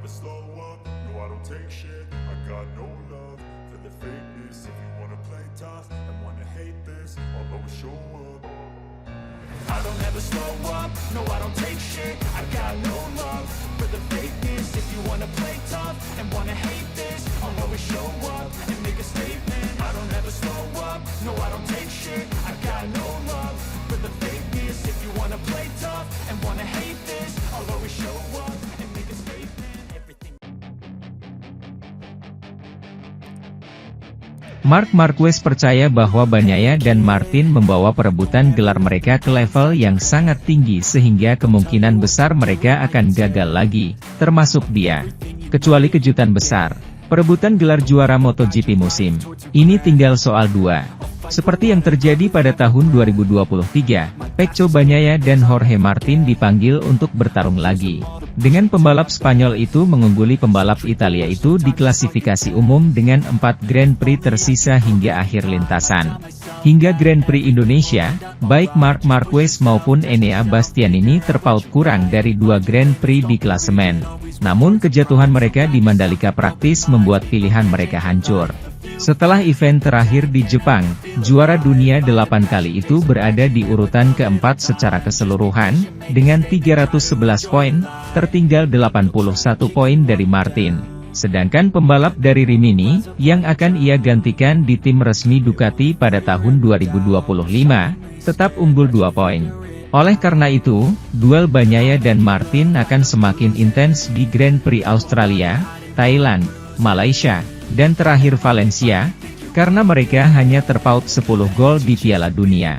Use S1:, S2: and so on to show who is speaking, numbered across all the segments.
S1: never slow up, no I don't take shit. I got no love for the fakeness. If you wanna play tough and wanna hate this, I'll always show up. I don't ever slow up, no I don't take shit. I got no love for the fakeness. If you wanna play tough and wanna hate this, I'll always show up and make a statement. I don't ever slow up, no I don't take shit. I got no love for the fakeness. If you wanna play tough and wanna hate this, I'll always show up and make a statement. Everything.
S2: Marc Marquez percaya bahwa Bagnaia dan Martin membawa perebutan gelar mereka ke level yang sangat tinggi sehingga kemungkinan besar mereka akan gagal lagi, termasuk dia. Kecuali kejutan besar, perebutan gelar juara MotoGP musim ini tinggal soal 2. Seperti yang terjadi pada tahun 2023, Pecco Bagnaia dan Jorge Martin dipanggil untuk bertarung lagi. Dengan pembalap Spanyol itu mengungguli pembalap Italia itu di klasifikasi umum dengan 4 Grand Prix tersisa hingga akhir lintasan. Hingga Grand Prix Indonesia, baik Marc Marquez maupun Enea Bastianini terpaut kurang dari 2 Grand Prix di klasemen. Namun kejatuhan mereka di Mandalika praktis membuat pilihan mereka hancur. Setelah event terakhir di Jepang, juara dunia 8 kali itu berada di urutan keempat secara keseluruhan, dengan 311 poin, tertinggal 81 poin dari Martin. Sedangkan pembalap dari Rimini, yang akan ia gantikan di tim resmi Ducati pada tahun 2025, tetap unggul 2 poin. Oleh karena itu, duel Bagnaia dan Martin akan semakin intens di Grand Prix Australia, Thailand, Malaysia, dan terakhir Valencia, karena mereka hanya terpaut 10 gol di Piala Dunia.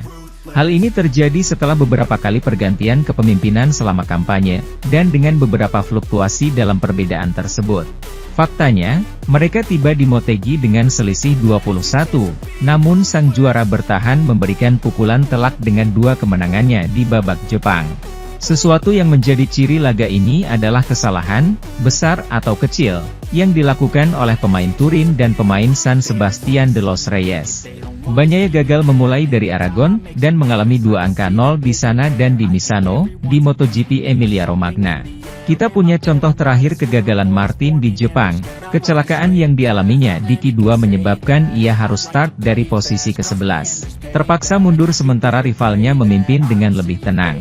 S2: Hal ini terjadi setelah beberapa kali pergantian kepemimpinan selama kampanye, dan dengan beberapa fluktuasi dalam perbedaan tersebut. Faktanya, mereka tiba di Motegi dengan selisih 21, namun sang juara bertahan memberikan pukulan telak dengan 2 kemenangannya di babak Jepang. Sesuatu yang menjadi ciri laga ini adalah kesalahan, besar atau kecil, yang dilakukan oleh pemain Turin dan pemain San Sebastian de los Reyes. Bagnaia gagal memulai dari Aragon, dan mengalami 2 angka 0 di sana dan di Misano, di MotoGP Emilia-Romagna. Kita punya contoh terakhir kegagalan Martin di Jepang, kecelakaan yang dialaminya di Q2 menyebabkan ia harus start dari posisi ke-11. Terpaksa mundur sementara rivalnya memimpin dengan lebih tenang.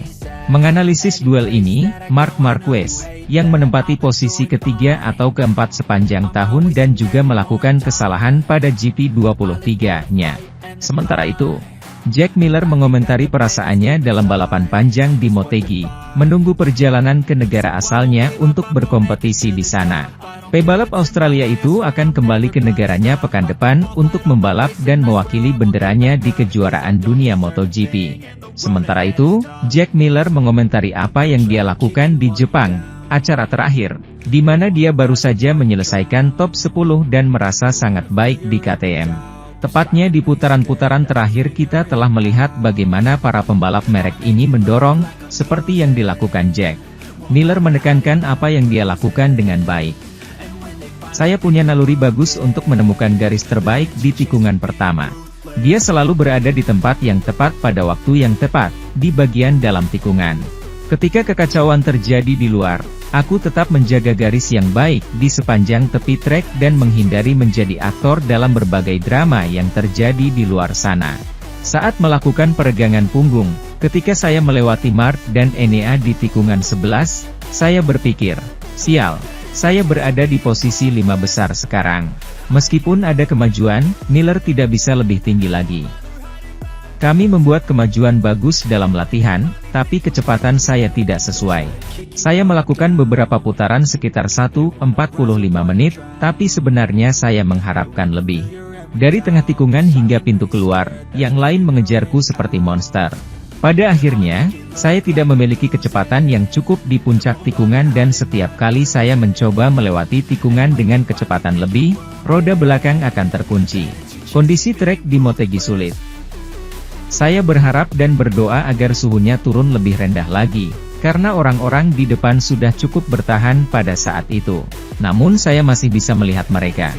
S2: Menganalisis duel ini, Marc Marquez, yang menempati posisi ketiga atau keempat sepanjang tahun dan juga melakukan kesalahan pada GP23-nya. Sementara itu, Jack Miller mengomentari perasaannya dalam balapan panjang di Motegi, menunggu perjalanan ke negara asalnya untuk berkompetisi di sana. Pebalap Australia itu akan kembali ke negaranya pekan depan untuk membalap dan mewakili benderanya di kejuaraan dunia MotoGP. Sementara itu, Jack Miller mengomentari apa yang dia lakukan di Jepang, acara terakhir, di mana dia baru saja menyelesaikan top 10 dan merasa sangat baik di KTM. Tepatnya di putaran-putaran terakhir kita telah melihat bagaimana para pembalap merek ini mendorong, seperti yang dilakukan Jack. Miller menekankan apa yang dia lakukan dengan baik. Saya punya naluri bagus untuk menemukan garis terbaik di tikungan pertama. Dia selalu berada di tempat yang tepat pada waktu yang tepat, di bagian dalam tikungan. Ketika kekacauan terjadi di luar, aku tetap menjaga garis yang baik di sepanjang tepi trek dan menghindari menjadi aktor dalam berbagai drama yang terjadi di luar sana. Saat melakukan peregangan punggung, ketika saya melewati Marc dan Enea di tikungan 11, saya berpikir, sial, saya berada di posisi 5 besar sekarang. Meskipun ada kemajuan, Miller tidak bisa lebih tinggi lagi. Kami membuat kemajuan bagus dalam latihan, tapi kecepatan saya tidak sesuai. Saya melakukan beberapa putaran sekitar 1:45 menit, tapi sebenarnya saya mengharapkan lebih. Dari tengah tikungan hingga pintu keluar, yang lain mengejarku seperti monster. Pada akhirnya, saya tidak memiliki kecepatan yang cukup di puncak tikungan dan setiap kali saya mencoba melewati tikungan dengan kecepatan lebih, roda belakang akan terkunci. Kondisi trek di Motegi sulit. Saya berharap dan berdoa agar suhunya turun lebih rendah lagi, karena orang-orang di depan sudah cukup bertahan pada saat itu. Namun saya masih bisa melihat mereka.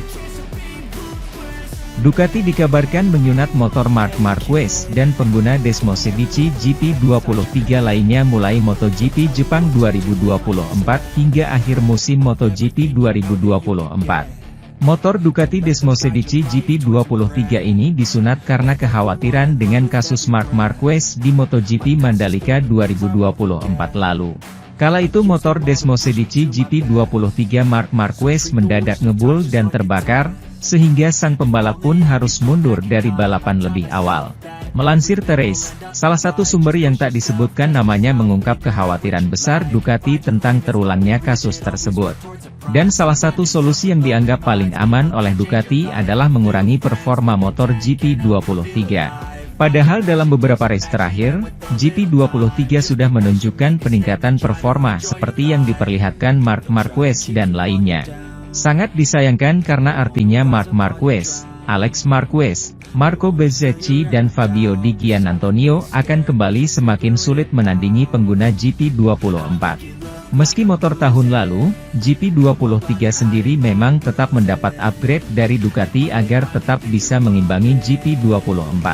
S2: Ducati dikabarkan menyunat motor Marc Marquez dan pengguna Desmosedici GP23 lainnya mulai MotoGP Jepang 2024 hingga akhir musim MotoGP 2024. Motor Ducati Desmosedici GP23 ini disunat karena kekhawatiran dengan kasus Marc Marquez di MotoGP Mandalika 2024 lalu. Kala itu motor Desmosedici GP23 Marc Marquez mendadak ngebul dan terbakar, sehingga sang pembalap pun harus mundur dari balapan lebih awal. Melansir Teres, salah satu sumber yang tak disebutkan namanya mengungkap kekhawatiran besar Ducati tentang terulangnya kasus tersebut. Dan salah satu solusi yang dianggap paling aman oleh Ducati adalah mengurangi performa motor GP23. Padahal dalam beberapa race terakhir, GP23 sudah menunjukkan peningkatan performa seperti yang diperlihatkan Marc Marquez dan lainnya. Sangat disayangkan karena artinya Marc Marquez, Alex Marquez, Marco Bezzecchi dan Fabio Di Giannantonio akan kembali semakin sulit menandingi pengguna GP24. Meski motor tahun lalu, GP23 sendiri memang tetap mendapat upgrade dari Ducati agar tetap bisa mengimbangi GP24.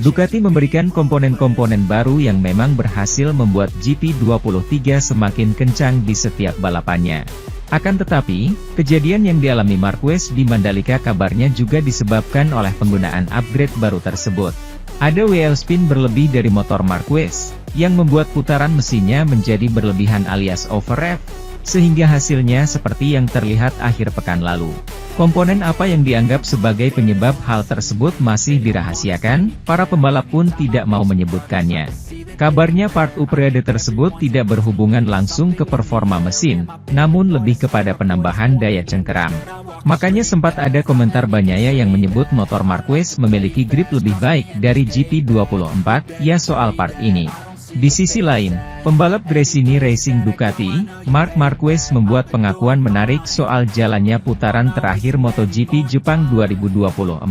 S2: Ducati memberikan komponen-komponen baru yang memang berhasil membuat GP23 semakin kencang di setiap balapannya. Akan tetapi, kejadian yang dialami Marquez di Mandalika kabarnya juga disebabkan oleh penggunaan upgrade baru tersebut. Ada wheel spin berlebih dari motor Marquez, yang membuat putaran mesinnya menjadi berlebihan alias overrev, sehingga hasilnya seperti yang terlihat akhir pekan lalu. Komponen apa yang dianggap sebagai penyebab hal tersebut masih dirahasiakan, para pembalap pun tidak mau menyebutkannya. Kabarnya part upgrade tersebut tidak berhubungan langsung ke performa mesin, namun lebih kepada penambahan daya cengkeram. Makanya sempat ada komentar Bagnaia yang menyebut motor Marquez memiliki grip lebih baik dari GP24, ya soal part ini. Di sisi lain, pembalap Gresini Racing Ducati, Marc Marquez membuat pengakuan menarik soal jalannya putaran terakhir MotoGP Jepang 2024.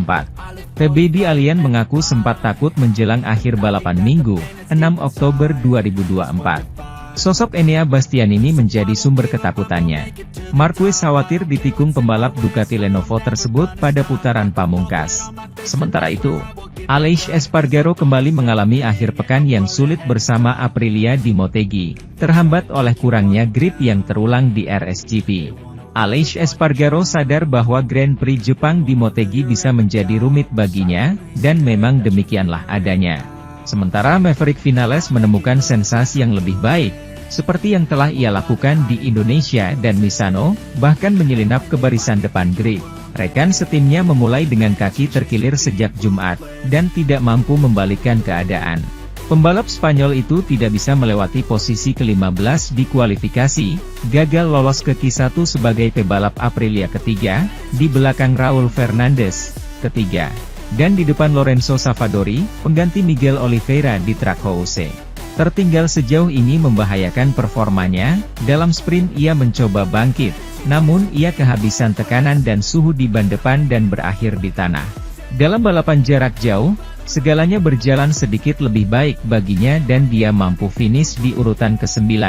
S2: TBD Alien mengaku sempat takut menjelang akhir balapan Minggu, 6 Oktober 2024. Sosok Enea Bastianini menjadi sumber ketakutannya. Marquez khawatir ditikung pembalap Ducati Lenovo tersebut pada putaran pamungkas. Sementara itu, Aleix Espargaro kembali mengalami akhir pekan yang sulit bersama Aprilia di Motegi, terhambat oleh kurangnya grip yang terulang di RSGP. Aleix Espargaro sadar bahwa Grand Prix Jepang di Motegi bisa menjadi rumit baginya, dan memang demikianlah adanya. Sementara Maverick Vinales menemukan sensasi yang lebih baik, seperti yang telah ia lakukan di Indonesia dan Misano, bahkan menyelinap ke barisan depan grid. Rekan setimnya memulai dengan kaki terkilir sejak Jumat, dan tidak mampu membalikkan keadaan. Pembalap Spanyol itu tidak bisa melewati posisi ke-15 di kualifikasi, gagal lolos ke Q1 sebagai pebalap Aprilia ketiga, di belakang Raul Fernandez, ketiga, dan di depan Lorenzo Savadori, pengganti Miguel Oliveira di Track House. Tertinggal sejauh ini membahayakan performanya, dalam sprint ia mencoba bangkit, namun ia kehabisan tekanan dan suhu di ban depan dan berakhir di tanah. Dalam balapan jarak jauh, segalanya berjalan sedikit lebih baik baginya dan dia mampu finish di urutan ke-9,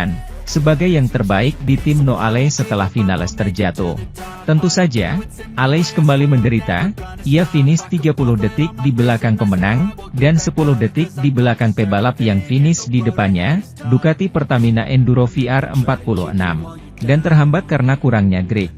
S2: sebagai yang terbaik di tim Noale setelah Vinales terjatuh. Tentu saja, Aleix kembali menderita, ia finish 30 detik di belakang pemenang, dan 10 detik di belakang pebalap yang finish di depannya, Ducati Pertamina Enduro VR 46, dan terhambat karena kurangnya grip.